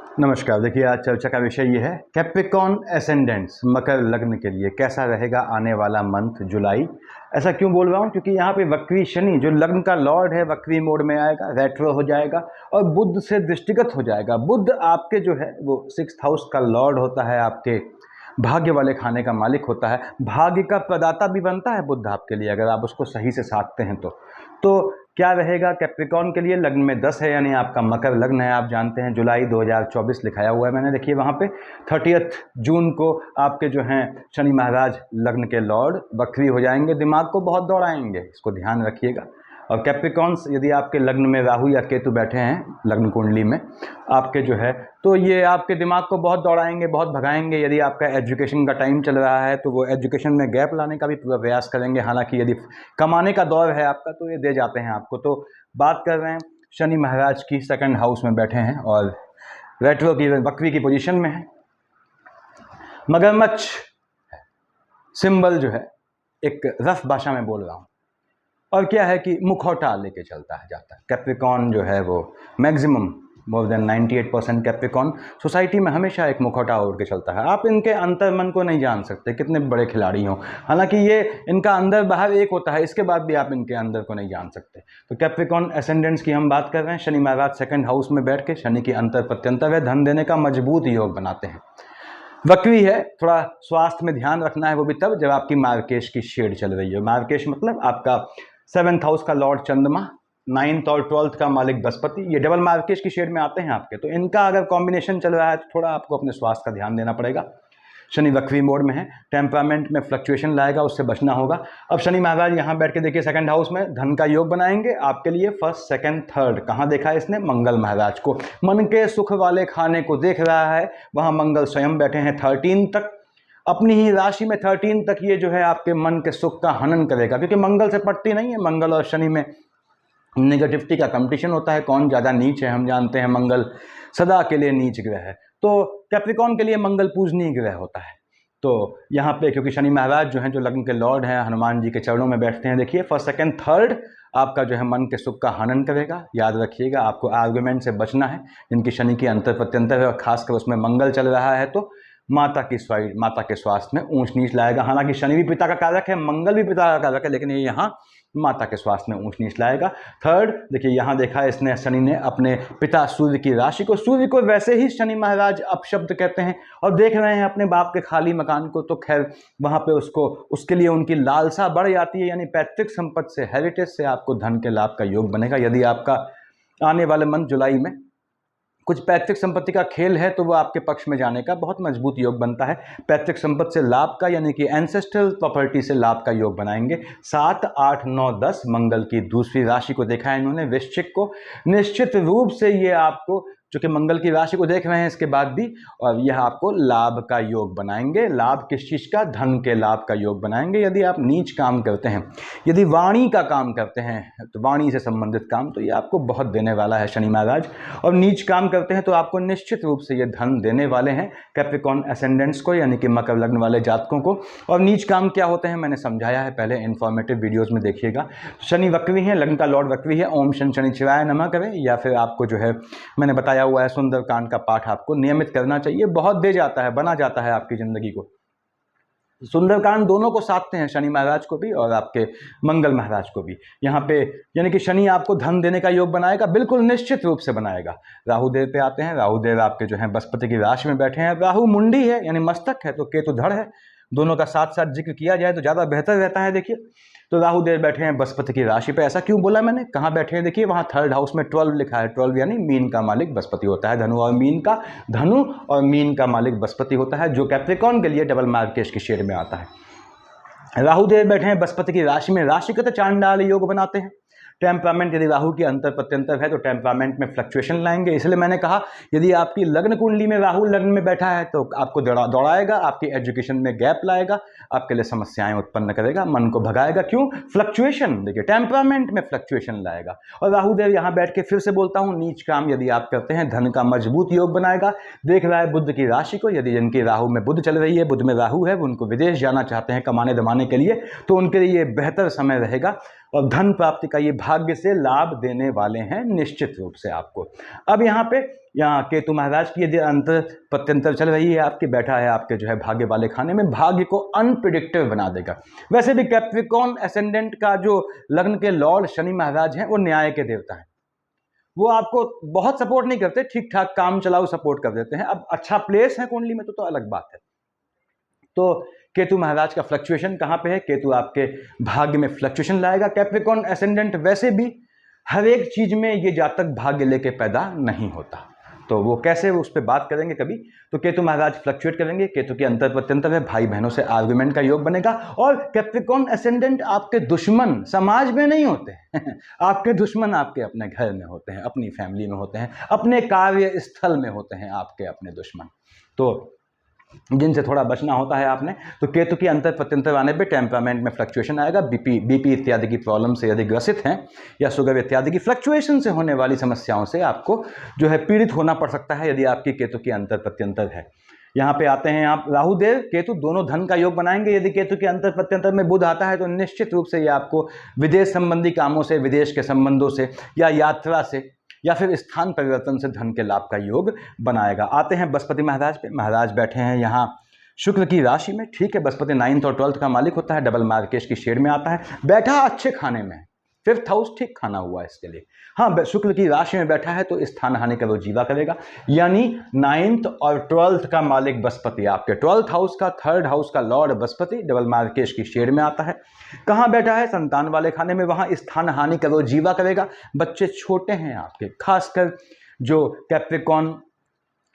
नमस्कार। देखिए, आज चर्चा का विषय ये है कैप्रिकॉर्न एसेंडेंट्स मकर लग्न के लिए कैसा रहेगा आने वाला मंथ जुलाई। ऐसा क्यों बोल रहा हूँ, क्योंकि यहाँ पे वक्री शनि जो लग्न का लॉर्ड है वक्री मोड में आएगा, रेट्रो हो जाएगा और बुध से दृष्टिगत हो जाएगा। बुध आपके जो है वो 6th हाउस का लॉर्ड होता है, आपके भाग्य वाले खाने का मालिक होता है, भाग्य का प्रदाता भी बनता है बुध आपके लिए, अगर आप उसको सही से साधते हैं तो क्या रहेगा कैप्रिकॉर्न के लिए। लग्न में 10 है, यानी आपका मकर लग्न है। आप जानते हैं जुलाई 2024 लिखाया हुआ है मैंने, देखिए वहाँ पे 30 जून को आपके जो हैं शनि महाराज लग्न के लॉर्ड वक्री हो जाएंगे, दिमाग को बहुत दौड़ाएंगे, इसको ध्यान रखिएगा। और कैप्रिकॉर्न्स यदि आपके लग्न में राहु या केतु बैठे हैं लग्न कुंडली में आपके जो है, तो ये आपके दिमाग को बहुत दौड़ाएंगे, बहुत भगाएंगे। यदि आपका एजुकेशन का टाइम चल रहा है तो वो एजुकेशन में गैप लाने का भी पूरा प्रयास करेंगे। हालांकि यदि कमाने का दौर है आपका तो ये दे जाते हैं आपको। तो बात कर रहे हैं शनि महाराज की, 2nd हाउस में बैठे हैं और रेट्रो की वक्री की पोजीशन में है। मगरमच्छ सिंबल जो है एक रफ भाषा में बोल रहा हूँ, और क्या है कि मुखौटा लेके चलता है जाता है। कैप्रिकॉर्न जो है वो maximum more than 98% Capricorn society में हमेशा एक मुखौटा ओढ़ के चलता है। आप इनके अंतर मन को नहीं जान सकते, कितने बड़े खिलाड़ी हों, हालांकि ये इनका अंदर बाहर एक होता है, इसके बाद भी आप इनके अंदर को नहीं जान सकते। तो कैप्रिकॉर्न एसेंडेंट्स की हम बात कर रहे हैं। शनि महाराज 2nd हाउस में बैठ के शनि की अंतर प्रत्यंतर है, धन देने का मजबूत योग बनाते हैं। वक्री है, थोड़ा स्वास्थ्य में ध्यान रखना है, वो भी तब जब आपकी मार्केश की शेड चल रही है। मार्केश मतलब आपका 7th हाउस का लॉर्ड चंद्रमा, 9th और 12th का मालिक बृहस्पति, ये डबल मार्केश की शेड में आते हैं आपके। तो इनका अगर कॉम्बिनेशन चल रहा है तो थोड़ा आपको अपने स्वास्थ्य का ध्यान देना पड़ेगा। शनि वक्री मोड में है, टेम्परामेंट में फ्लक्चुएशन लाएगा, उससे बचना होगा। अब शनि महाराज यहाँ बैठ के देखिए 2nd हाउस में धन का योग बनाएंगे आपके लिए। 1st, 2nd, 3rd कहाँ देखा है इसने? मंगल महाराज को, मन के सुख वाले खाने को देख रहा है, वहाँ मंगल स्वयं बैठे हैं 13 तक, अपनी ही राशि में 13 तक। ये जो है आपके मन के सुख का हनन करेगा, क्योंकि मंगल से पटती नहीं है। मंगल और शनि में नेगेटिविटी का कंपटीशन होता है, कौन ज़्यादा नीच है। हम जानते हैं मंगल सदा के लिए नीच ग्रह है, तो कैप्रिकॉर्न के लिए मंगल पूजनीय ग्रह होता है। तो यहाँ पे क्योंकि शनि महाराज जो हैं, जो लग्न के लॉर्ड हैं, हनुमान जी के चरणों में बैठते हैं, देखिए 1st, 2nd, 3rd आपका जो है मन के सुख का हनन करेगा। याद रखिएगा, आपको आर्गुमेंट से बचना है, जिनकी शनि की अंतर प्रत्यंतर है और खासकर उसमें मंगल चल रहा है, तो माता के स्वास्थ्य में ऊंच नीच लाएगा। हालांकि शनि भी पिता का कारक है, मंगल भी पिता का कारक है, लेकिन ये यहाँ माता के स्वास्थ्य में ऊंच नीच लाएगा। 3rd देखिए यहाँ देखा है इसने, शनि ने अपने पिता सूर्य की राशि को, सूर्य को वैसे ही शनि महाराज अपशब्द कहते हैं, और देख रहे हैं अपने बाप के खाली मकान को, तो खैर वहाँ पे उसके लिए उनकी लालसा बढ़ जाती है। यानी पैतृक संपत्ति से, हेरिटेज से आपको धन के लाभ का योग बनेगा। यदि आपका आने वाले मंथ जुलाई में कुछ पैतृक संपत्ति का खेल है तो वो आपके पक्ष में जाने का बहुत मजबूत योग बनता है। पैतृक संपत्ति से लाभ का, यानी कि एंसेस्ट्रल प्रॉपर्टी से लाभ का योग बनाएंगे। 7, 8, 9, 10 मंगल की दूसरी राशि को देखा है इन्होंने, वृश्चिक को। निश्चित रूप से ये आपको, जो कि मंगल की राशि को देख रहे हैं इसके बाद भी, और यह आपको लाभ का योग बनाएंगे। लाभ किस चीज़ का? धन के लाभ का योग बनाएंगे। यदि आप नीच काम करते हैं, यदि वाणी का काम करते हैं, तो वाणी से संबंधित काम, तो ये आपको बहुत देने वाला है शनि महाराज। और नीच काम करते हैं तो आपको निश्चित रूप से ये धन देने वाले हैं कैप्रिकॉर्न एसेंडेंट्स को, यानी कि मकर लग्न वाले जातकों को। और नीच काम क्या होते हैं मैंने समझाया है पहले, इन्फॉर्मेटिव वीडियोज़ में देखिएगा। शनि वक्री है, लग्न का लॉर्ड वक्री है, ओम शन शनिश्चराय नमः करें, या फिर आपको जो है मैंने बताया हुआ है सुंदरकांड का पाठ आपको नियमित करना चाहिए। बहुत दे जाता है, बना जाता है आपकी जिंदगी को। सुंदरकांड दोनों को साधते हैं, शनि महाराज को भी और आपके मंगल महाराज को भी। यहाँ पे यानी कि शनि आपको धन देने का योग बनाएगा, बिल्कुल निश्चित रूप से बनाएगा। राहु देव पे आते हैं। राहु देव आपके जो है बृहस्पति की राशि में बैठे हैं। राहु मुंडी है यानी मस्तक है, तो केतु धड़ है। दोनों का साथ साथ जिक्र किया जाए तो ज़्यादा बेहतर रहता है। देखिए तो राहु देव बैठे हैं बृहस्पति की राशि पे। ऐसा क्यों बोला मैंने, कहाँ बैठे हैं? देखिए वहाँ 3rd हाउस में 12 लिखा है। 12 यानी मीन का मालिक बृहस्पति होता है। धनु और मीन का मालिक बृहस्पति होता है, जो कैप्रिकॉर्न के लिए डबल मार्केश की शेड में आता है। राहु देव बैठे हैं बृहस्पति की राशि में, राशिगत चांडाल योग बनाते हैं। टेम्परामेंट यदि राहु की अंतर प्रत्यंतर है तो टेम्परामेंट में फ्लक्चुएशन लाएंगे। इसलिए मैंने कहा यदि आपकी लग्न कुंडली में राहु लग्न में बैठा है तो आपको दौड़ाएगा, आपकी एजुकेशन में गैप लाएगा, आपके लिए समस्याएं उत्पन्न करेगा, मन को भगाएगा। क्यों? फ्लक्चुएशन, देखिए टेम्परामेंट में फ्लक्चुएशन लाएगा। और राहु देव यहाँ बैठ के, फिर से बोलता हूँ, नीच काम यदि आप करते हैं धन का मजबूत योग बनाएगा। देख रहा है बुध की राशि को, यदि जिनकी राहु में बुध चल रही है, बुध में राहु है, उनको विदेश जाना चाहते हैं कमाने दमाने के लिए, तो उनके लिए बेहतर समय रहेगा। और धन प्राप्ति का ये भाग्य से लाभ देने वाले हैं निश्चित रूप से आपको। अब यहाँ केतु महाराज की यदि अंतर प्रत्यंतर चल रही है आपकी, बैठा है आपके जो है भाग्य वाले खाने में, भाग्य को अनप्रिडिक्टेबल बना देगा। वैसे भी कैप्रिकॉर्न एसेंडेंट का जो लग्न के लॉर्ड शनि महाराज हैं वो न्याय के देवता हैं, वो आपको बहुत सपोर्ट नहीं करते, ठीक ठाक काम चलाओ सपोर्ट कर देते हैं। अब अच्छा प्लेस है कुंडली में तो अलग बात है। तो केतु महाराज का फ्लक्चुएशन कहाँ पे है? केतु आपके भाग्य में फ्लक्चुएशन लाएगा। कैप्रिकॉर्न एसेंडेंट वैसे भी हर एक चीज में ये जातक भाग्य लेके पैदा नहीं होता, तो वो कैसे, उस पर बात करेंगे कभी। तो केतु महाराज फ्लक्चुएट करेंगे, केतु के अंतर प्रत्यंतर है, भाई बहनों से आर्गुमेंट का योग बनेगा। और कैप्रिकॉर्न एसेंडेंट आपके दुश्मन समाज में नहीं होते आपके दुश्मन आपके अपने घर में होते हैं, अपनी फैमिली में होते हैं, अपने कार्य स्थल में होते हैं आपके अपने दुश्मन, तो जिनसे थोड़ा बचना होता है आपने। तो केतु की अंतर प्रत्यंतर आने पे टेम्परामेंट में फ्लक्चुएशन आएगा। बीपी इत्यादि की प्रॉब्लम से यदि ग्रसित हैं या शुगर इत्यादि की फ्लक्चुएशन से होने वाली समस्याओं से आपको जो है पीड़ित होना पड़ सकता है यदि आपकी केतु की अंतर प्रत्यंतर है। यहाँ पे आते हैं आप, राहु देव केतु दोनों धन का योग बनाएंगे। यदि केतु के अंतर प्रत्यंतर में बुध आता है तो निश्चित रूप से ये आपको विदेश संबंधी कामों से, विदेश के संबंधों से या यात्रा से या फिर स्थान परिवर्तन से धन के लाभ का योग बनाएगा। आते हैं बृहस्पति महाराज पे। महाराज बैठे हैं यहाँ शुक्र की राशि में, ठीक है। बृहस्पति 9th और 12th का मालिक होता है, डबल मार्केश की शेड में आता है, बैठा अच्छे खाने में, 5th हाउस ठीक खाना हुआ इसके लिए। हाँ, शुक्र की राशि में बैठा है तो स्थान हानि का वो जीवा करेगा, यानी 9th और 12th का मालिक बृहस्पति, आपके 12th हाउस का, 3rd हाउस का लॉर्ड बृहस्पति डबल मार्केश की शेड में आता है। कहाँ बैठा है? संतान वाले खाने में, वहाँ स्थान हानि का वो जीवा करेगा। बच्चे छोटे हैं आपके, खासकर जो कैप्रिकॉर्न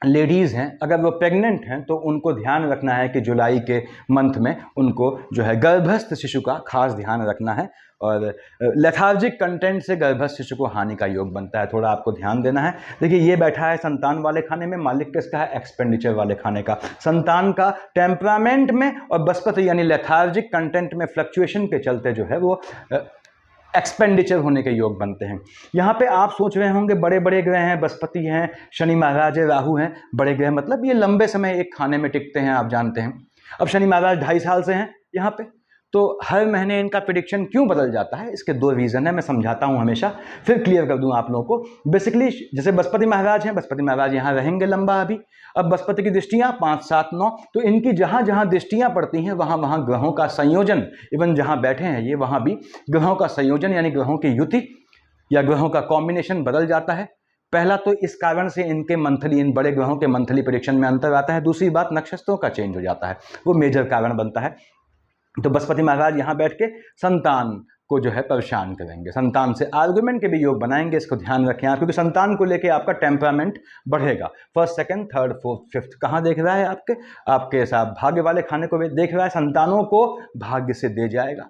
लेडीज़ हैं, अगर वो प्रेग्नेंट हैं तो उनको ध्यान रखना है कि जुलाई के मंथ में उनको जो है गर्भस्थ शिशु का खास ध्यान रखना है। और लेथार्जिक कंटेंट से गर्भस्थ शिशु को हानि का योग बनता है, थोड़ा आपको ध्यान देना है। देखिए ये बैठा है संतान वाले खाने में, मालिक किसका है? एक्सपेंडिचर वाले खाने का। संतान का टेम्परामेंट में और बृहस्पति यानी लेथार्जिक कंटेंट में फ्लक्चुएशन के चलते जो है वो एक्सपेंडिचर होने के योग बनते हैं। यहाँ पे आप सोच रहे होंगे बड़े बड़े ग्रह हैं, बृहस्पति हैं, शनि महाराज है, राहु हैं, बड़े ग्रह मतलब ये लंबे समय एक खाने में टिकते हैं, आप जानते हैं। अब शनि महाराज 2.5 साल से हैं यहाँ पे, तो हर महीने इनका प्रेडिक्शन क्यों बदल जाता है? इसके 2 रीज़न है, मैं समझाता हूँ हमेशा, फिर क्लियर कर दूँ आप लोगों को। बेसिकली जैसे बृहस्पति महाराज हैं, बृहस्पति महाराज यहाँ रहेंगे लंबा अभी। अब बृहस्पति की दृष्टियाँ 5, 7, 9, तो इनकी जहाँ जहाँ दृष्टियाँ पड़ती हैं वहाँ वहाँ ग्रहों का संयोजन, इवन जहाँ बैठे हैं ये वहाँ भी ग्रहों का संयोजन यानी ग्रहों की युति या ग्रहों का कॉम्बिनेशन बदल जाता है। पहला तो इस कारण से इनके मंथली, इन बड़े ग्रहों के मंथली प्रेडिक्शन में अंतर आता है। दूसरी बात, नक्षत्रों का चेंज हो जाता है, वो मेजर कारण बनता है। तो बृहस्पति महाराज यहाँ बैठ के संतान को जो है परेशान करेंगे, संतान से आर्गुमेंट के भी योग बनाएंगे, इसको ध्यान रखें आप, क्योंकि संतान को लेके आपका टेम्परामेंट बढ़ेगा। 1st, 2nd, 3rd, 4th, 5th कहाँ देख रहा है? आपके साथ भाग्य वाले खाने को भी देख रहा है। संतानों को भाग्य से दे जाएगा,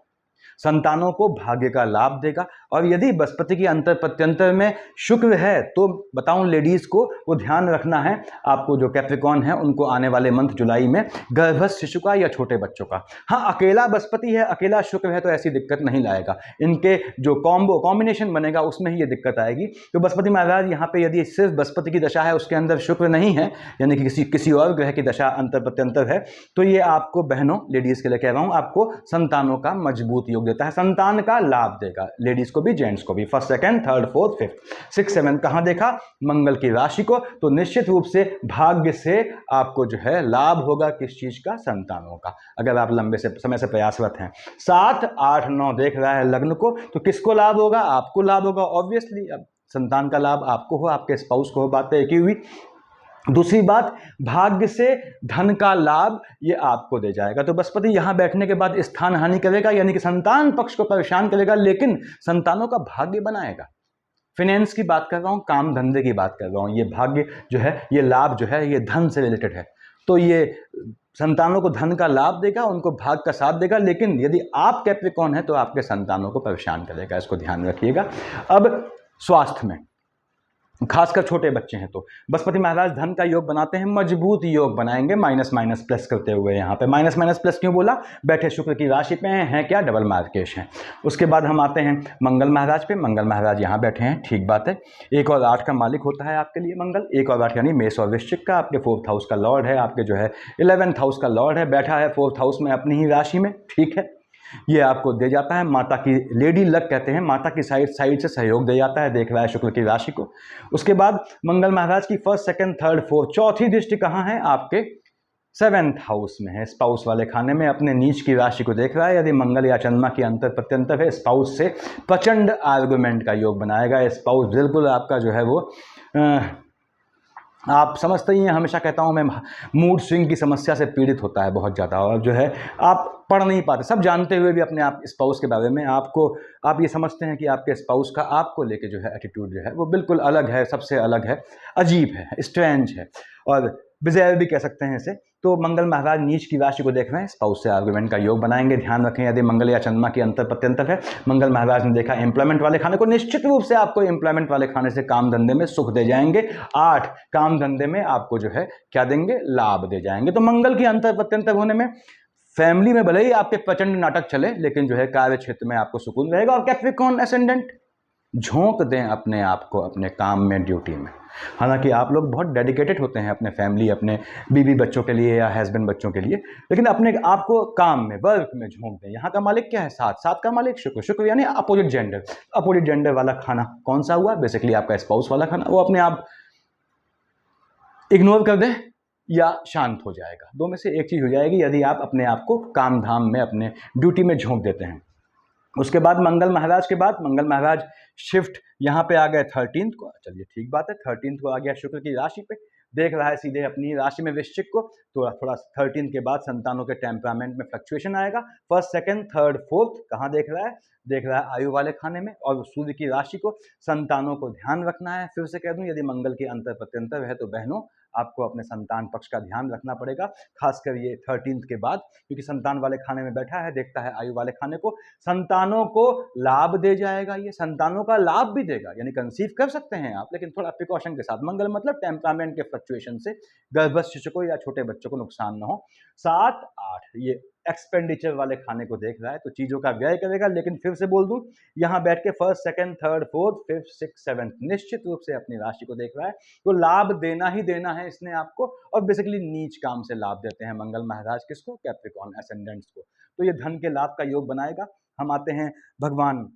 संतानों को भाग्य का लाभ देगा। और यदि बृहस्पति की अंतर प्रत्यंतर में शुक्र है तो बताऊं लेडीज को वो ध्यान रखना है आपको, जो कैप्रिकॉर्न है उनको आने वाले मंथ जुलाई में गर्भस्थ शिशु का या छोटे बच्चों का। हाँ, अकेला बृहस्पति है, अकेला शुक्र है तो ऐसी दिक्कत नहीं लाएगा, इनके जो कॉम्बिनेशन बनेगा उसमें ही ये दिक्कत आएगी। तो बृहस्पति महाराज यहाँ पे यदि सिर्फ बृहस्पति की दशा है, उसके अंदर शुक्र नहीं है, यानी कि किसी और ग्रह की दशा अंतर प्रत्यंतर है, तो ये आपको बहनों, लेडीज के लिए कह रहा हूँ, आपको संतानों का मजबूत योग देता है, संतान का लाभ देगा, लेडीज को भी जेंट्स को भी। 1st, 2nd, 3rd, 4th, 5th, 6th, 7th कहाँ देखा? मंगल की राशि को। तो निश्चित रूप से भाग्य से आपको जो है लाभ होगा, किस चीज का? संतानों का, अगर आप लंबे से समय से प्रयासरत हैं। 7, 8, 9 देख रहा है लग्न को, तो किसको लाभ होगा? आपको लाभ होगा ऑब्वियसली। अब संतान का लाभ आपको हो, आपके स्पाउस को हो, बात तो एक ही हुई। दूसरी बात, भाग्य से धन का लाभ ये आपको दे जाएगा। तो बृहस्पति यहाँ बैठने के बाद स्थान हानि करेगा, यानी कि संतान पक्ष को परेशान करेगा, लेकिन संतानों का भाग्य बनाएगा। फाइनेंस की बात कर रहा हूँ, काम धंधे की बात कर रहा हूँ। ये भाग्य जो है, ये लाभ जो है, ये धन से रिलेटेड है, तो ये संतानों को धन का लाभ देगा, उनको भाग का साथ देगा। लेकिन यदि आप कैप्रिकॉर्न है तो आपके संतानों को परेशान करेगा, इसको ध्यान रखिएगा। अब स्वास्थ्य में, खासकर छोटे बच्चे हैं तो बृहस्पति महाराज धन का योग बनाते हैं, मजबूत योग बनाएंगे, माइनस माइनस प्लस करते हुए। यहाँ पे माइनस माइनस प्लस क्यों बोला? बैठे शुक्र की राशि पे हैं क्या? डबल मार्केश हैं। उसके बाद हम आते हैं मंगल महाराज पे। मंगल महाराज यहाँ बैठे हैं, ठीक बात है। 1 और 8 का मालिक होता है आपके लिए मंगल, 1 और 8 यानी मेष और वृश्चिक का, आपके 4th हाउस का लॉर्ड है, आपके जो है 11th हाउस का लॉर्ड है, बैठा है 4th हाउस में अपनी ही राशि में, ठीक है। ये आपको दे जाता है, माता की लेडी लक कहते हैं, माता की साइड से सहयोग दे जाता है, देख रहा है शुक्र की राशि को। उसके बाद मंगल महाराज की फर्स्ट, सेकंड, थर्ड, फोर्थ, चौथी दृष्टि कहाँ है? आपके 7th हाउस में है, स्पाउस वाले खाने में, अपने नीच की राशि को देख रहा है। यदि मंगल या चंद्रमा की अंतर प्रत्यंतर है, स्पाउस से प्रचंड आर्गुमेंट का योग बनाएगा। स्पाउस बिल्कुल आपका जो है वो आप समझते ही हैं, हमेशा कहता हूं मैं, मूड स्विंग की समस्या से पीड़ित होता है बहुत ज़्यादा, और जो है आप पढ़ नहीं पाते, सब जानते हुए भी अपने आप स्पाउस के बारे में आप ये समझते हैं कि आपके स्पाउस का आपको लेके जो है एटीट्यूड जो है वो बिल्कुल अलग है, सबसे अलग है, अजीब है, स्ट्रेंज है, और बिज़ायर भी कह सकते हैं इसे। तो मंगल महाराज नीच की राशि को देख रहे हैं, स्पाउस से आर्गुमेंट का योग बनाएंगे। ध्यान रखें, यदि मंगल या चंद्रमा की अंतर प्रत्यंतर है, मंगल महाराज ने देखा एम्प्लॉयमेंट वाले खाने को, निश्चित रूप से आपको एम्प्लॉयमेंट वाले खाने से काम धंधे में सुख दे जाएंगे। 8 काम धंधे में आपको जो है क्या देंगे? लाभ दे जाएंगे। तो मंगल की अंतर प्रत्यंतर होने में फैमिली में भले ही आपके प्रचंड नाटक चले, लेकिन जो है कार्य क्षेत्र में आपको सुकून रहेगा। और कैप्रिकॉर्न एसेंडेंट, झोंक दें अपने आप को अपने काम में, ड्यूटी में। हालांकि आप लोग बहुत डेडिकेटेड होते हैं अपने फैमिली, अपने बीवी बच्चों के लिए या हस्बैंड बच्चों के लिए, लेकिन अपने आप को काम में, वर्क में झोंक दें। यहाँ का मालिक क्या है? 7 का मालिक शुक्र। शुक्र यानी अपोजिट जेंडर। अपोजिट जेंडर वाला खाना कौन सा हुआ? बेसिकली आपका स्पाउस वाला खाना। वो अपने आप इग्नोर कर दें या शांत हो जाएगा, दो में से एक चीज हो जाएगी, यदि आप अपने आप को काम धाम में, अपने ड्यूटी में झोंक देते हैं। उसके बाद मंगल महाराज के बाद मंगल महाराज शिफ्ट यहाँ पे आ गए 13th को। चलिए ठीक बात है, 13th को आ गया शुक्र की राशि पे, देख रहा है सीधे अपनी राशि में वृश्चिक को। तो थोड़ा 13th के बाद संतानों के टेम्परामेंट में फ्लक्चुएशन आएगा। फर्स्ट, सेकंड, थर्ड, फोर्थ कहाँ देख रहा है? देख रहा है आयु वाले खाने में, और सूर्य की राशि को, संतानों को ध्यान रखना है। फिर से कह दूं, यदि मंगल की अंतर प्रत्यंतर है तो बहनों आपको अपने संतान पक्ष का ध्यान रखना पड़ेगा, खासकर ये 13th के बाद, क्योंकि संतान वाले खाने में बैठा है, देखता है आयु वाले खाने को, संतानों को लाभ दे जाएगा। ये संतानों का लाभ भी देगा, यानी कंसीव कर सकते हैं आप, लेकिन थोड़ा प्रिकॉशन के साथ। मंगल मतलब टेम्परामेंट के फ्लक्चुएशन से गर्भस्थ शिशु को या छोटे बच्चों को नुकसान न हो। 7, 8 ये एक्सपेंडिचर वाले खाने को देख रहा है, तो चीजों का व्यय करेगा। लेकिन फिर से बोल दूं, यहां बैठ के first, second, third, fourth, fifth, six, seventh निश्चित रूप से अपनी राशि को देख रहा है, तो लाभ देना ही देना है इसने आपको। और बेसिकली नीच काम से लाभ देते हैं मंगल महाराज, किसको? कैप्रिकॉर्न एसेंडेंट्स को। तो ये धन के लाभ का योग बनाएगा। हम आते हैं भगवान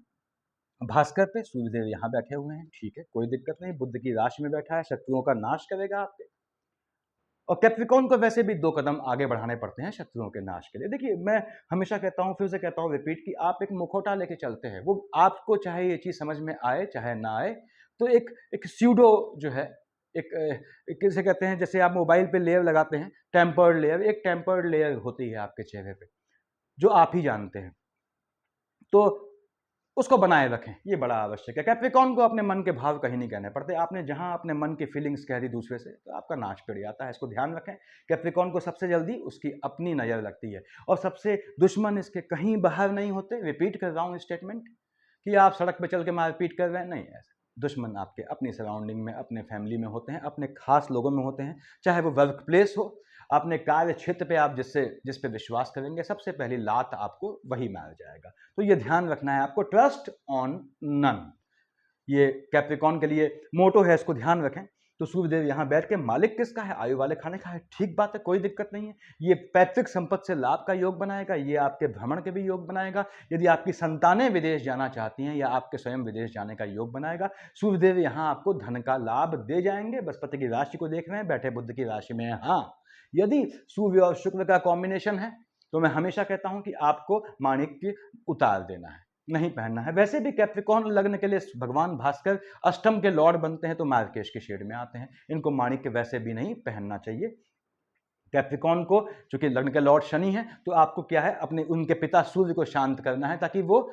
भास्कर पे। सूर्यदेव यहाँ बैठे हुए हैं, ठीक है, कोई दिक्कत नहीं, बुध की राशि में बैठा है, शत्रुओं का नाश करेगा आपके। और कैप्रिकॉर्न को वैसे भी 2 कदम आगे बढ़ाने पड़ते हैं शत्रुओं के नाश के लिए। देखिए, मैं हमेशा कहता हूं, फिर से कहता हूं, रिपीट, कि आप एक मुखौटा लेके चलते हैं, वो आपको चाहे ये चीज समझ में आए चाहे ना आए, तो एक स्यूडो जो है, एक किसे कहते हैं, जैसे आप मोबाइल पे लेयर लगाते हैं, टेम्पर्ड लेयर, एक टेम्पर्ड लेयर होती है आपके चेहरे पे, जो आप ही जानते हैं, तो उसको बनाए रखें, ये बड़ा आवश्यक है। कैप्रिकॉर्न को अपने मन के भाव कहीं नहीं कहने पड़ते। आपने जहां अपने मन की फीलिंग्स कह दी दूसरे से, तो आपका नाश पड़ जाता है, इसको ध्यान रखें। कैप्रिकॉर्न को सबसे जल्दी उसकी अपनी नजर लगती है, और सबसे दुश्मन इसके कहीं बाहर नहीं होते। रिपीट कर रहा हूं स्टेटमेंट, कि आप सड़क पे चल के मारपीट कर रहे हैं, नहीं, ऐसा दुश्मन आपके अपनी सराउंडिंग में, अपने फैमिली में होते हैं, अपने खास लोगों में होते हैं, चाहे वो वर्क प्लेस हो, अपने कार्य क्षेत्र पे आप जिस पे विश्वास करेंगे, सबसे पहली लात आपको वही मार जाएगा। तो ये ध्यान रखना है आपको, ट्रस्ट ऑन नन, ये कैप्रिकॉर्न के लिए मोटो है, इसको ध्यान रखें। तो सूर्यदेव यहाँ बैठ के, मालिक किसका है? आयु वाले खाने का है, ठीक बात है, कोई दिक्कत नहीं है। ये पैतृक संपत्ति से लाभ का योग बनाएगा, ये आपके भ्रमण के भी योग बनाएगा, यदि आपकी संतानें विदेश जाना चाहती हैं, या आपके स्वयं विदेश जाने का योग बनाएगा। सूर्यदेव यहाँ आपको धन का लाभ दे जाएंगे। बृहस्पति की राशि को देख रहे हैं, बैठे बुध की राशि में है। हाँ, यदि सूर्य और शुक्र का कॉम्बिनेशन है, तो मैं हमेशा कहता हूं कि आपको माणिक्य उतार देना है, नहीं पहनना है। वैसे भी कैप्रिकॉर्न लग्न के लिए भगवान भास्कर अष्टम के लॉर्ड बनते हैं, तो मार्केश के शेड में आते हैं, इनको माणिक्य वैसे भी नहीं पहनना चाहिए। कैप्रिकॉर्न को चूंकि लग्न के लॉर्ड शनि है, तो आपको क्या है, अपने उनके पिता सूर्य को शांत करना है, ताकि वो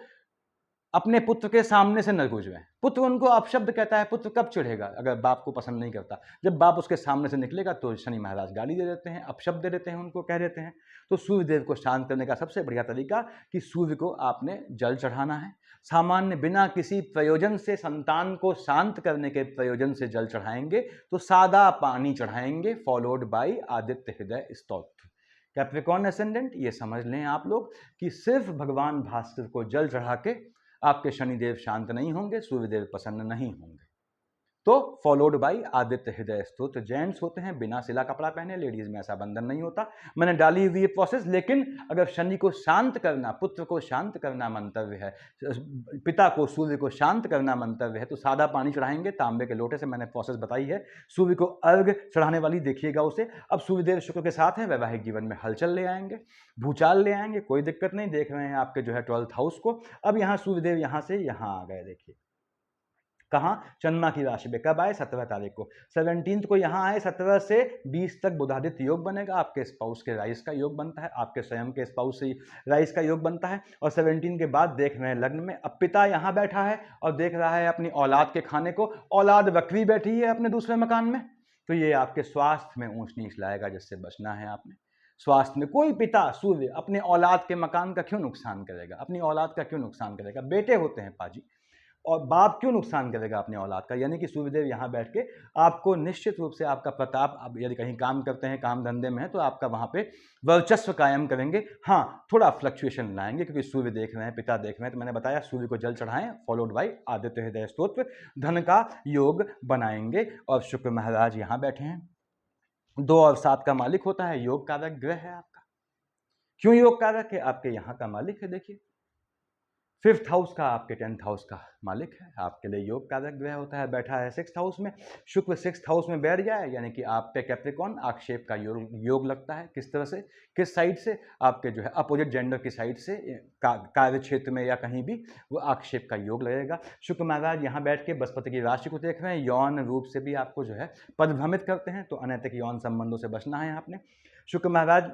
अपने पुत्र के सामने से न गुजरे। पुत्र उनको अपशब्द कहता है, पुत्र कब चिढ़ेगा? अगर बाप को पसंद नहीं करता, जब बाप उसके सामने से निकलेगा तो शनि महाराज गाली दे देते हैं, अपशब्द दे देते हैं, उनको कह देते हैं। तो सूर्यदेव को शांत करने का सबसे बढ़िया तरीका कि सूर्य को आपने जल चढ़ाना है। सामान्य बिना किसी प्रयोजन से, संतान को शांत करने के प्रयोजन से जल चढ़ाएंगे तो सादा पानी चढ़ाएंगे, फॉलोड बाई आदित्य हृदय स्तोत्र। कैप्रिकॉर्न एसेंडेंट, ये समझ लें आप लोग कि सिर्फ भगवान भास्कर को जल चढ़ा के आपके शनिदेव शांत नहीं होंगे, सूर्यदेव प्रसन्न नहीं होंगे। तो फॉलोड बाई आदित्य हृदय स्तोत्र। जेंट्स होते हैं बिना सिला कपड़ा पहने, लेडीज में ऐसा बंधन नहीं होता। मैंने डाली हुई है प्रोसेस, लेकिन अगर शनि को शांत करना, पुत्र को शांत करना मंतव्य है, पिता को, सूर्य को शांत करना मंतव्य है, तो सादा पानी चढ़ाएंगे तांबे के लोटे से। मैंने प्रोसेस बताई है। सूर्य को अर्घ चढ़ाने वाली देखिएगा उसे। अब सूर्यदेव शुक्र के साथ हैं, वैवाहिक जीवन में हलचल ले आएंगे, भूचाल ले आएंगे, कोई दिक्कत नहीं। देख रहे हैं आपके जो है 12th हाउस को। अब यहाँ सूर्यदेव यहाँ से यहाँ आ गए, देखिए कहाँ, चंद्रमा की राशि में। कब आए? 17 तारीख को। 17 को यहाँ आए, 17 से 20 तक बुधादित्य योग बनेगा। आपके स्पाउस के राइस का योग बनता है, आपके स्वयं के स्पाउस से राइस का योग बनता है। और 17 के बाद देख रहे हैं लग्न में, अब पिता यहाँ बैठा है और देख रहा है अपनी औलाद के खाने को। औलाद वक्री बैठी है अपने दूसरे मकान में, तो ये आपके स्वास्थ्य में ऊंच नीच लाएगा, जिससे बचना है आपने। स्वास्थ्य में कोई पिता सूर्य अपने औलाद के मकान का क्यों नुकसान करेगा, अपनी औलाद का क्यों नुकसान करेगा? बेटे होते हैं पाजी, और बाप क्यों नुकसान करेगा अपनी औलाद का? यानी कि सूर्यदेव यहाँ बैठ के आपको निश्चित रूप से आपका प्रताप, अब यदि कहीं काम करते हैं, काम धंधे में है, तो आपका वहाँ पे वर्चस्व कायम करेंगे। हाँ, थोड़ा फ्लक्चुएशन लाएंगे, क्योंकि सूर्य देख रहे हैं, पिता देख रहे हैं। तो मैंने बताया सूर्य को जल चढ़ाएं, फॉलोड बाई आदित्य हृदय स्तोत्र। धन का योग बनाएंगे। और शुक्र महाराज यहाँ बैठे हैं, 2 और 7 का मालिक होता है, योग कारक ग्रह है आपका। क्यों योग कारक है? आपके यहाँ का मालिक है। देखिए 5th हाउस का, आपके 10th हाउस का मालिक है, आपके लिए योग कारक ग्रह होता है। बैठा है 6th हाउस में। शुक्र 6th हाउस में बैठ जाए, यानी कि आप पे कैप्रिकॉन आक्षेप का योग लगता है। किस तरह से, किस साइड से? आपके जो है अपोजिट जेंडर की साइड से, कार्य क्षेत्र में या कहीं भी, वो आक्षेप का योग लगेगा। शुक्र महाराज यहाँ बैठ के बृहस्पति की राशि को देख रहे हैं। यौन रूप से भी आपको जो है पदभ्रमित करते हैं, तो अनैतिक यौन संबंधों से बचना है आपने। शुक्र महाराज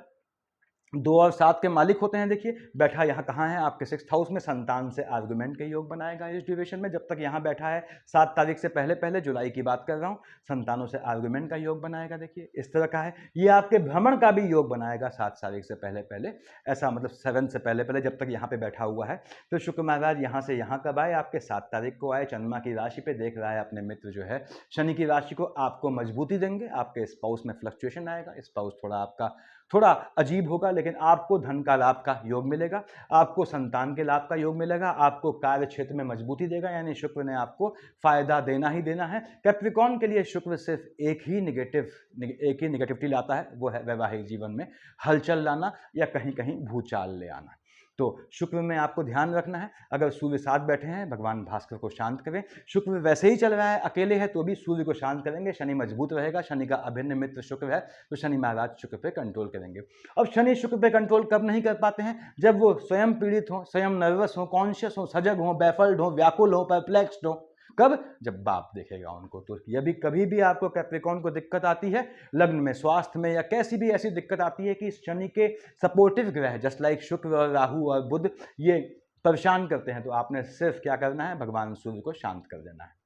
2 और 7 के मालिक होते हैं। देखिए बैठा यहाँ कहाँ है? आपके 6th हाउस में। संतान से आर्गुमेंट के योग बनाएगा इस ड्यूरेशन में, जब तक यहाँ बैठा है 7 तारीख से पहले पहले, जुलाई की बात कर रहा हूँ। संतानों से आर्गुमेंट का योग बनाएगा, देखिए इस तरह का है। ये आपके भ्रमण का भी योग बनाएगा 7 तारीख से पहले पहले, ऐसा मतलब 7 से पहले पहले, जब तक यहाँ पे बैठा हुआ है। तो शुक्र महाराज यहाँ से यहाँ कब आए? आपके 7 तारीख को आए। चंद्रमा की राशि पे देख रहा है अपने मित्र जो है शनि की राशि को। आपको मजबूती देंगे, आपके स्पाउस में फ्लक्चुएशन आएगा। स्पाउस थोड़ा आपका थोड़ा अजीब होगा, लेकिन आपको धन का लाभ का योग मिलेगा, आपको संतान के लाभ का योग मिलेगा, आपको कार्य क्षेत्र में मजबूती देगा। यानी शुक्र ने आपको फायदा देना ही देना है। कैप्रिकॉन के लिए शुक्र सिर्फ एक ही निगेटिविटी लाता है, वो है वैवाहिक जीवन में हलचल लाना या कहीं कहीं भूचाल ले आना। तो शुक्र में आपको ध्यान रखना है। अगर सूर्य साथ बैठे हैं, भगवान भास्कर को शांत करें। शुक्र वैसे ही चल रहा है, अकेले है तो भी सूर्य को शांत करेंगे, शनि मजबूत रहेगा। शनि का अभिन्न मित्र शुक्र है, तो शनि महाराज शुक्र पे कंट्रोल करेंगे। अब शनि शुक्र पे कंट्रोल कब नहीं कर पाते हैं? जब वो स्वयं पीड़ित हो, स्वयं नर्वस हो, कॉन्शियस हो, सजग हो, बैफल्ड हो, व्याकुल हो, परप्लेक्स्ड हो। कब? जब बाप देखेगा उनको। तो यदि कभी भी आपको कैप्रिकॉन को दिक्कत आती है लग्न में, स्वास्थ्य में, या कैसी भी ऐसी दिक्कत आती है कि शनि के सपोर्टिव ग्रह जस्ट लाइक शुक्र और राहु और बुध ये परेशान करते हैं, तो आपने सिर्फ क्या करना है? भगवान सूर्य को शांत कर देना है।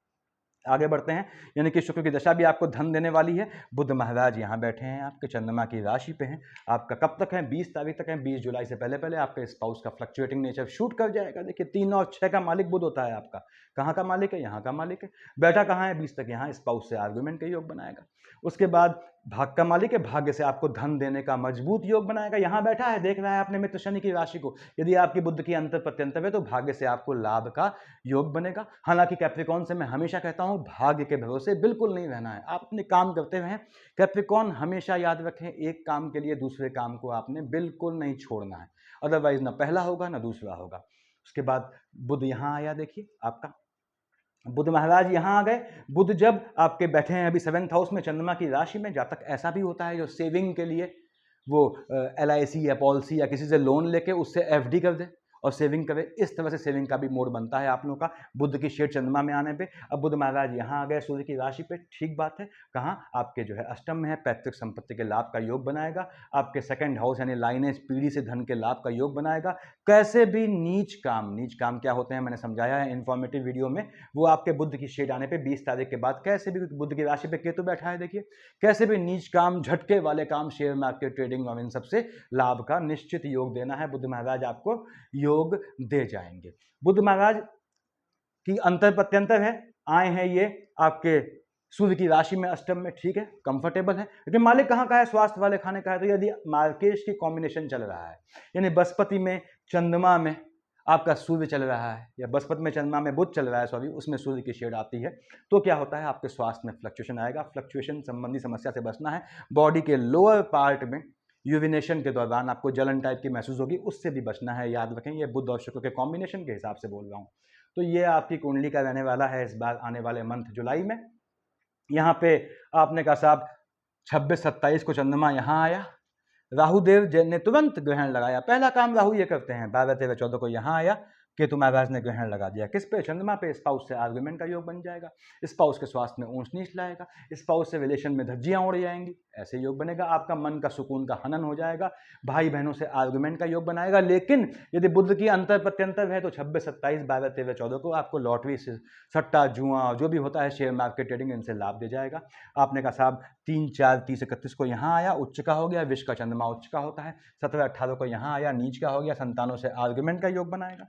आगे बढ़ते हैं। यानी कि शुक्र की दशा भी आपको धन देने वाली है। बुध महाराज यहाँ बैठे हैं, आपके चंद्रमा की राशि पे हैं। आपका कब तक है? 20 तारीख तक है। 20 जुलाई से पहले पहले आपके स्पाउस का फ्लक्चुएटिंग नेचर शूट कर जाएगा। देखिए 3 और 6 का मालिक बुध होता है आपका। कहाँ का मालिक है? यहाँ का मालिक है। बैठा कहाँ है? 20 तक यहाँ स्पाउस से आर्गुमेंट का योग बनाएगा। उसके बाद भाग का मालिक है, भाग्य से आपको धन देने का मजबूत योग बनाएगा। यहाँ बैठा है, देख रहा है अपने मित्र शनि की राशि को। यदि आपकी बुद्ध की अंतर प्रत्यंतर है तो भाग्य से आपको लाभ का योग बनेगा। हालांकि कैप्रिकॉन से मैं हमेशा कहता हूँ भाग्य के भरोसे बिल्कुल नहीं रहना है, आप अपने काम करते रहें। कैप्रिकॉन हमेशा याद रखें, एक काम के लिए दूसरे काम को आपने बिल्कुल नहीं छोड़ना है, अदरवाइज ना पहला होगा ना दूसरा होगा। उसके बाद बुध यहाँ आया, देखिए आपका बुध महाराज यहाँ आ गए। बुध जब आपके बैठे हैं अभी 7th हाउस में चंद्रमा की राशि में, जातक ऐसा भी होता है जो सेविंग के लिए वो LIC या पॉलिसी या किसी से लोन लेके उससे FD कर दे और सेविंग करे। इस तरह से सेविंग का भी मोड बनता है आप लोगों का बुध की शेड चंद्रमा में आने पे। अब बुध महाराज यहाँ आ गए सूर्य की राशि पे, ठीक बात है। कहाँ? आपके जो है अष्टम में है, पैतृक संपत्ति के लाभ का योग बनाएगा। आपके 2nd हाउस यानी लाइनेज पीढ़ी से धन के लाभ का योग बनाएगा। कैसे भी नीच काम क्या होते हैं मैंने समझाया है इन्फॉर्मेटिव वीडियो में। वो आपके बुध की शेड आने पे 20 तारीख के बाद कैसे भी, बुध की राशि पे केतु बैठा है, देखिए कैसे भी नीच काम, झटके वाले काम, शेयर मार्केट, ट्रेडिंग और इन सबसे लाभ का निश्चित योग देना है। बुध महाराज आपको योग दे जाएंगे। बुध महाराज की अंतर प्रत्यंतर है, आए हैं ये आपके सूर्य की राशि में अष्टम में, ठीक है, कंफर्टेबल है। लेकिन मालिक कहाँ का है? स्वास्थ्य वाले खाने का है। तो यदि मार्केश की कॉम्बिनेशन चल रहा है, यानी बृहस्पति में, चंद्रमा में आपका सूर्य चल रहा है या बृहस्पति में चंद्रमा में बुध चल रहा है, सॉरी, उसमें सूर्य की शेड आती है, तो क्या होता है आपके स्वास्थ्य में फ्लक्चुएशन आएगा। फ्लक्चुएशन संबंधी समस्या से बचना है। बॉडी के लोअर पार्ट में यूरिनेशन के दौरान आपको जलन टाइप की महसूस होगी, उससे भी बचना है। याद रखें, ये बुध और शुक्र के कॉम्बिनेशन के हिसाब से बोल रहा हूँ। तो ये आपकी कुंडली का रहने वाला है इस बार आने वाले मंथ जुलाई में। यहाँ पे आपने कहा साहब 26-27 को चंद्रमा यहाँ आया, राहुदेव ने तुरंत ग्रहण लगाया। पहला काम राहु ये करते हैं, 12-13-14 को यहाँ आया, केतु महाराज ने ग्रहण लगा दिया। किस पे? चंद्रमा पे। स्पाउस से आर्गुमेंट का योग बन जाएगा, स्पाउस के स्वास्थ्य में ऊंच नीच लाएगा, स्पाउस से रिलेशन में धज्जियां उड़ जाएंगी, ऐसे योग बनेगा। आपका मन का सुकून का हनन हो जाएगा, भाई बहनों से आर्गुमेंट का योग बनाएगा। लेकिन यदि बुध की अंतर प्रत्यंतर है तो 26-27, 12-13-14 को आपको लॉटरी से सट्टा जुआ जो भी होता है शेयर मार्केट ट्रेडिंग इनसे लाभ दे जाएगा। आपने कहा साहब 3-4-30-31 को यहाँ आया, उच्च का हो गया, विश्व का चंद्रमा उच्च का होता है। 17-18 को यहाँ आया, नीच का हो गया, संतानों से आर्गुमेंट का योग बनाएगा,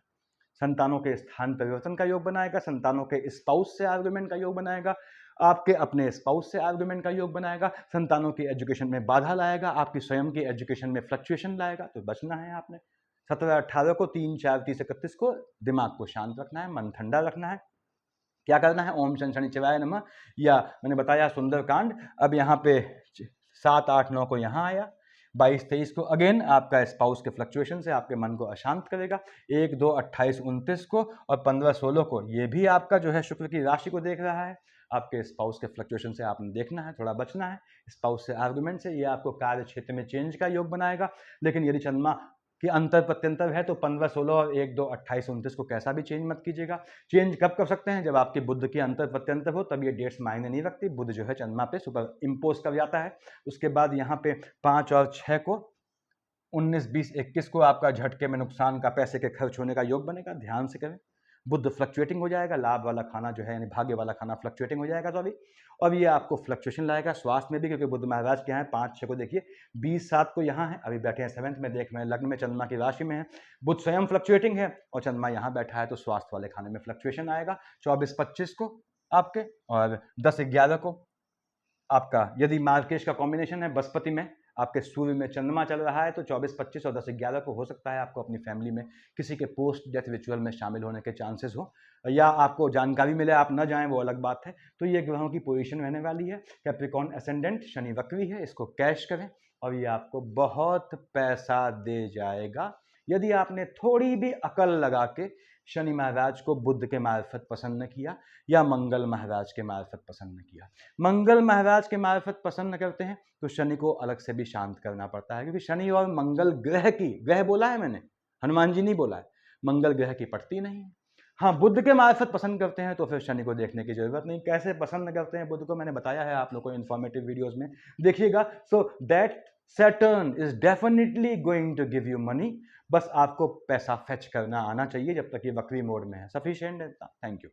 संतानों के स्थान परिवर्तन का योग बनाएगा, संतानों के स्पाउस से आर्गुमेंट का योग बनाएगा, आपके अपने स्पाउस से आर्गुमेंट का योग बनाएगा, संतानों की एजुकेशन में बाधा लाएगा, आपकी स्वयं की एजुकेशन में फ्लक्चुएशन लाएगा। तो बचना है आपने। 17-18 को, 3-4-30-31 को दिमाग को शांत रखना है, मन ठंडा रखना है। क्या करना है? ओम शनिश्चराय नमः, या मैंने बताया सुंदरकांड। अब यहाँ पे 7-8-9 को यहाँ आया, 22-23 को अगेन आपका स्पाउस के फ्लक्चुएशन से आपके मन को अशांत करेगा। 1-2-28-29 को और 15-16 को ये भी आपका जो है शुक्र की राशि को देख रहा है। आपके स्पाउस के फ्लक्चुएशन से आपने देखना है, थोड़ा बचना है स्पाउस से आर्गुमेंट से। ये आपको कार्य क्षेत्र में चेंज का योग बनाएगा। लेकिन यदि चंद्रमा कि अंतर प्रत्यंतर है तो 15-16 और 1-2-28-29 को कैसा भी चेंज मत कीजिएगा। चेंज कब कर सकते हैं? जब आपके बुध की अंतर प्रत्यंतर हो, तब ये डेट्स मायने नहीं रखती। बुध जो है चंद्रमा पे सुपर इम्पोज कर जाता है। उसके बाद यहाँ पे 5 और 6 को, 19, 20, 21 को आपका झटके में नुकसान का, पैसे के खर्च होने का योग बनेगा। ध्यान से करें। बुध फ्लक्चुएटिंग हो जाएगा, लाभ वाला खाना जो है यानी भाग्य वाला खाना फ्लक्चुएटिंग हो जाएगा। तो अभी अब ये आपको फ्लक्चुएशन लाएगा स्वास्थ्य में भी, क्योंकि बुध महाराज क्या है 5-6 को देखिए, 20-7 को यहाँ है, अभी बैठे हैं 7th में, देख रहे हैं लग्न में चंद्रमा की राशि में है। बुध स्वयं फ्लक्चुएटिंग है और चंद्रमा यहाँ बैठा है, तो स्वास्थ्य वाले खाने में फ्लक्चुएशन आएगा। 24-25 को आपके और 10-11 को आपका, यदि मार्केश का कॉम्बिनेशन है बृहस्पति में, आपके सूर्य में चंद्रमा चल रहा है, तो 24-25 और 10-11 को हो सकता है आपको अपनी फैमिली में किसी के पोस्ट डेथ रिचुअल में शामिल होने के चांसेस हो, या आपको जानकारी मिले, आप न जाएं, वो अलग बात है। तो ये ग्रहों की पोजीशन रहने वाली है। कैप्रिकॉर्न एसेंडेंट, शनि वक्री है, इसको कैश करें और ये आपको बहुत पैसा दे जाएगा यदि आपने थोड़ी भी अकल लगा के शनि महाराज को बुध के मार्फत प्रसन्न किया या मंगल महाराज के मार्फत प्रसन्न किया। मंगल महाराज के मार्फत प्रसन्न करते हैं तो शनि को अलग से भी शांत करना पड़ता है, क्योंकि शनि और मंगल ग्रह की, ग्रह बोला है मैंने, हनुमान जी नहीं बोला है, मंगल ग्रह की पड़ती नहीं है। हाँ, बुध के मार्फत पसंद करते हैं तो फिर शनि को देखने की जरूरत नहीं। कैसे पसंद करते हैं बुध को मैंने बताया है आप लोग को इन्फॉर्मेटिव वीडियोस में, देखिएगा। So that Saturn is definitely going to give you money, बस आपको पैसा फेच करना आना चाहिए जब तक ये वक्री मोड में है। सफिशिएंट है। Thank you.